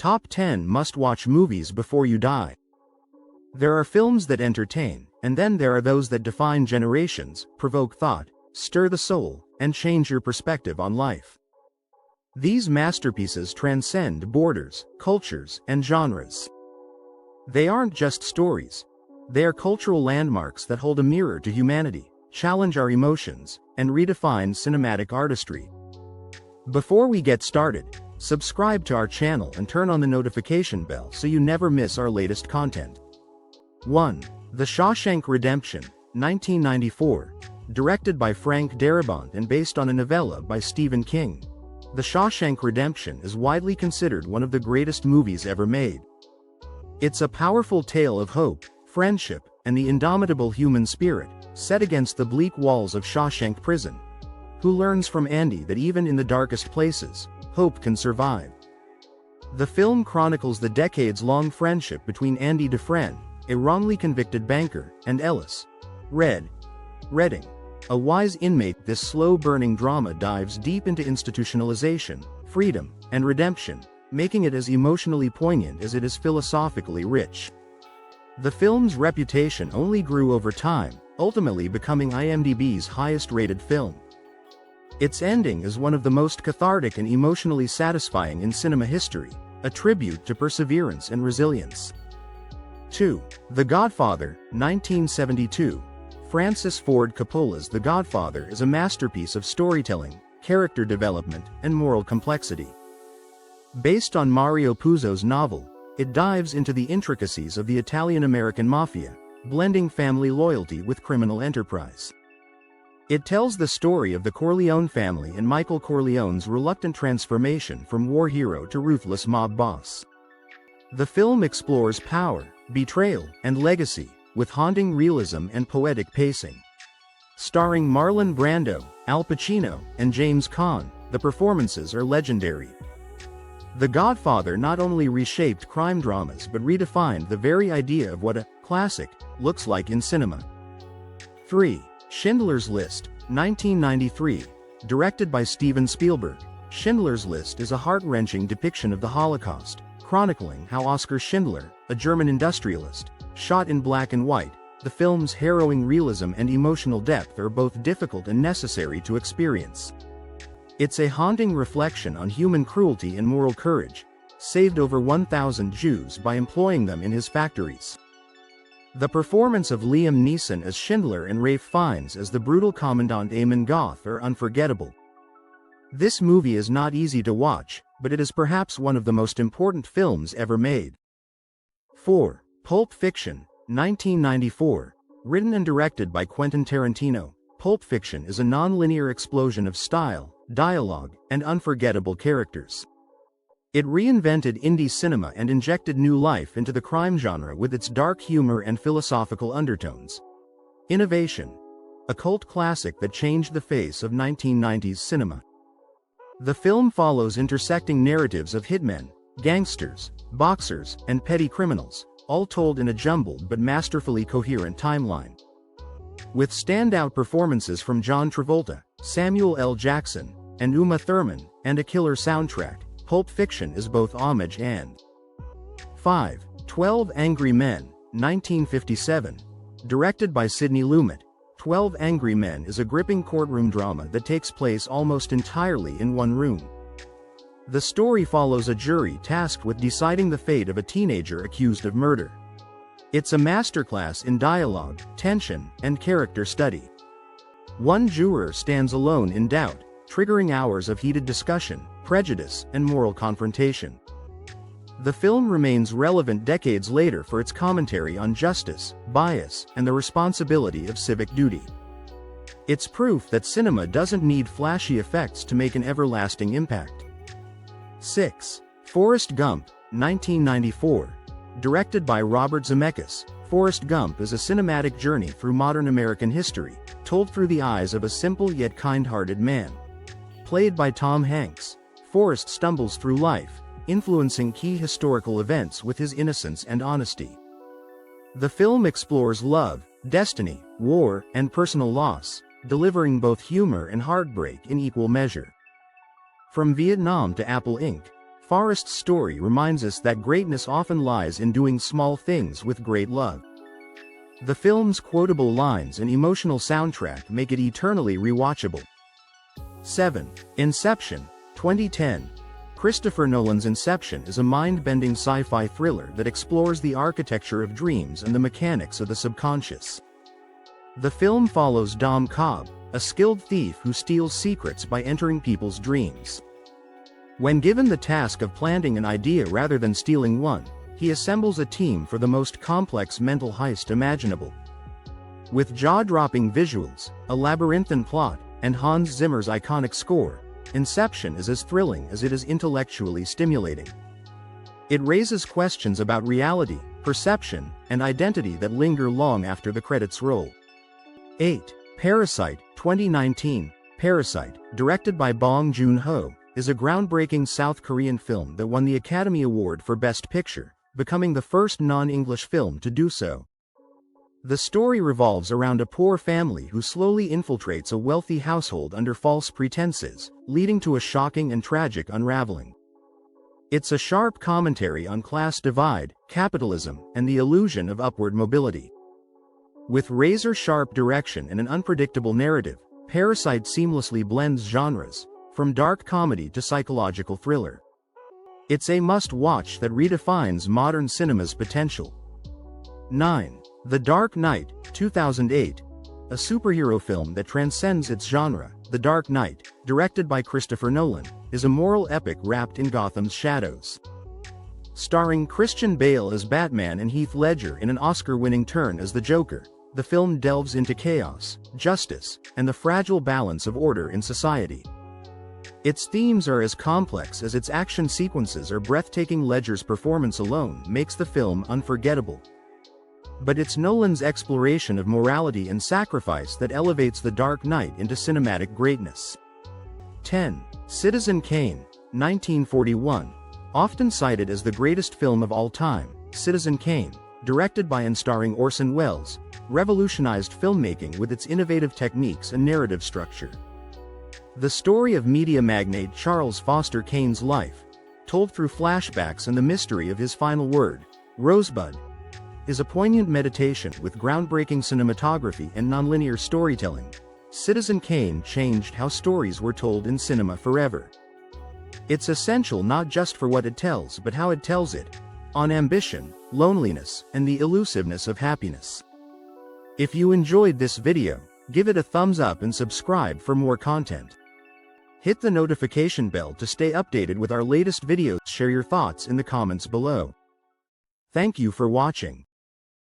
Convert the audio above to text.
Top 10 must-watch movies before you die. There are films that entertain, and then there are those that define generations, provoke thought, stir the soul, and change your perspective on life. These masterpieces transcend borders, cultures, and genres. They aren't just stories. They are cultural landmarks that hold a mirror to humanity, challenge our emotions, and redefine cinematic artistry. Before we get started, subscribe to our channel and turn on the notification bell so you never miss our latest content. 1. The Shawshank Redemption, 1994. Directed by Frank Darabont and based on a novella by Stephen King. The Shawshank Redemption is widely considered one of the greatest movies ever made. It's a powerful tale of hope, friendship, and the indomitable human spirit, set against the bleak walls of Shawshank Prison. Who learns from Andy that even in the darkest places, hope can survive. The film chronicles the decades-long friendship between Andy Dufresne, a wrongly convicted banker, and Ellis Redding, a wise inmate. This slow-burning drama dives deep into institutionalization, freedom, and redemption, making it as emotionally poignant as it is philosophically rich. The film's reputation only grew over time, ultimately becoming IMDb's highest-rated film. Its ending is one of the most cathartic and emotionally satisfying in cinema history, a tribute to perseverance and resilience. 2. The Godfather, 1972. Francis Ford Coppola's The Godfather is a masterpiece of storytelling, character development, and moral complexity. Based on Mario Puzo's novel, it dives into the intricacies of the Italian-American mafia, blending family loyalty with criminal enterprise. It tells the story of the Corleone family and Michael Corleone's reluctant transformation from war hero to ruthless mob boss. The film explores power, betrayal, and legacy, with haunting realism and poetic pacing. Starring Marlon Brando, Al Pacino, and James Caan, the performances are legendary. The Godfather not only reshaped crime dramas but redefined the very idea of what a classic looks like in cinema. 3. Schindler's List, 1993. Directed by Steven Spielberg, Schindler's List is a heart-wrenching depiction of the Holocaust, chronicling how Oskar Schindler, a German industrialist, shot in black and white. The film's harrowing realism and emotional depth are both difficult and necessary to experience. It's a haunting reflection on human cruelty and moral courage. Saved over 1,000 Jews by employing them in his factories. The performance of Liam Neeson as Schindler and Ralph Fiennes as the brutal Commandant Amon Goth are unforgettable. This movie is not easy to watch, but it is perhaps one of the most important films ever made. 4. Pulp Fiction, 1994. Written and directed by Quentin Tarantino, Pulp Fiction is a non-linear explosion of style, dialogue, and unforgettable characters. It reinvented indie cinema and injected new life into the crime genre with its dark humor and philosophical undertones. Innovation. A cult classic that changed the face of 1990s cinema. The film follows intersecting narratives of hitmen, gangsters, boxers, and petty criminals, all told in a jumbled but masterfully coherent timeline. With standout performances from John Travolta, Samuel L. Jackson, and Uma Thurman, and a killer soundtrack, Pulp Fiction is both homage and 5. 12 Angry Men, 1957. Directed by Sidney Lumet, 12 Angry Men is a gripping courtroom drama that takes place almost entirely in one room. The story follows a jury tasked with deciding the fate of a teenager accused of murder. It's a masterclass in dialogue, tension, and character study. One juror stands alone in doubt, triggering hours of heated discussion, prejudice, and moral confrontation. The film remains relevant decades later for its commentary on justice, bias, and the responsibility of civic duty. It's proof that cinema doesn't need flashy effects to make an everlasting impact. 6. Forrest Gump, 1994. Directed by Robert Zemeckis, Forrest Gump is a cinematic journey through modern American history, told through the eyes of a simple yet kind-hearted man. Played by Tom Hanks, Forrest stumbles through life, influencing key historical events with his innocence and honesty. The film explores love, destiny, war, and personal loss, delivering both humor and heartbreak in equal measure. From Vietnam to Apple Inc., Forrest's story reminds us that greatness often lies in doing small things with great love. The film's quotable lines and emotional soundtrack make it eternally rewatchable. 7. Inception, 2010. Christopher Nolan's Inception is a mind-bending sci-fi thriller that explores the architecture of dreams and the mechanics of the subconscious. The film follows Dom Cobb, a skilled thief who steals secrets by entering people's dreams. When given the task of planting an idea rather than stealing one, he assembles a team for the most complex mental heist imaginable. With jaw-dropping visuals, a labyrinthine plot, and Hans Zimmer's iconic score, Inception is as thrilling as it is intellectually stimulating. It raises questions about reality, perception, and identity that linger long after the credits roll. 8. Parasite, 2019. Parasite, directed by Bong Joon-ho, is a groundbreaking South Korean film that won the Academy Award for Best Picture, becoming the first non-English film to do so. The story revolves around a poor family who slowly infiltrates a wealthy household under false pretenses, leading to a shocking and tragic unraveling. It's a sharp commentary on class divide, capitalism, and the illusion of upward mobility. With razor-sharp direction and an unpredictable narrative, Parasite seamlessly blends genres, from dark comedy to psychological thriller. It's a must-watch that redefines modern cinema's potential. 9. The Dark Knight, 2008. A superhero film that transcends its genre, The Dark Knight, directed by Christopher Nolan, is a moral epic wrapped in Gotham's shadows. Starring Christian Bale as Batman and Heath Ledger in an Oscar-winning turn as the Joker, the film delves into chaos, justice, and the fragile balance of order in society. Its themes are as complex as its action sequences are breathtaking. Ledger's performance alone makes the film unforgettable. But it's Nolan's exploration of morality and sacrifice that elevates The Dark Knight into cinematic greatness. 10. Citizen Kane, 1941. Often cited as the greatest film of all time, Citizen Kane, directed by and starring Orson Welles, revolutionized filmmaking with its innovative techniques and narrative structure. The story of media magnate Charles Foster Kane's life, told through flashbacks and the mystery of his final word, Rosebud, is a poignant meditation with groundbreaking cinematography and nonlinear storytelling. Citizen Kane changed how stories were told in cinema forever. It's essential not just for what it tells but how it tells it, on ambition, loneliness, and the elusiveness of happiness. If you enjoyed this video, give it a thumbs up and subscribe for more content. Hit the notification bell to stay updated with our latest videos. Share your thoughts in the comments below. Thank you for watching.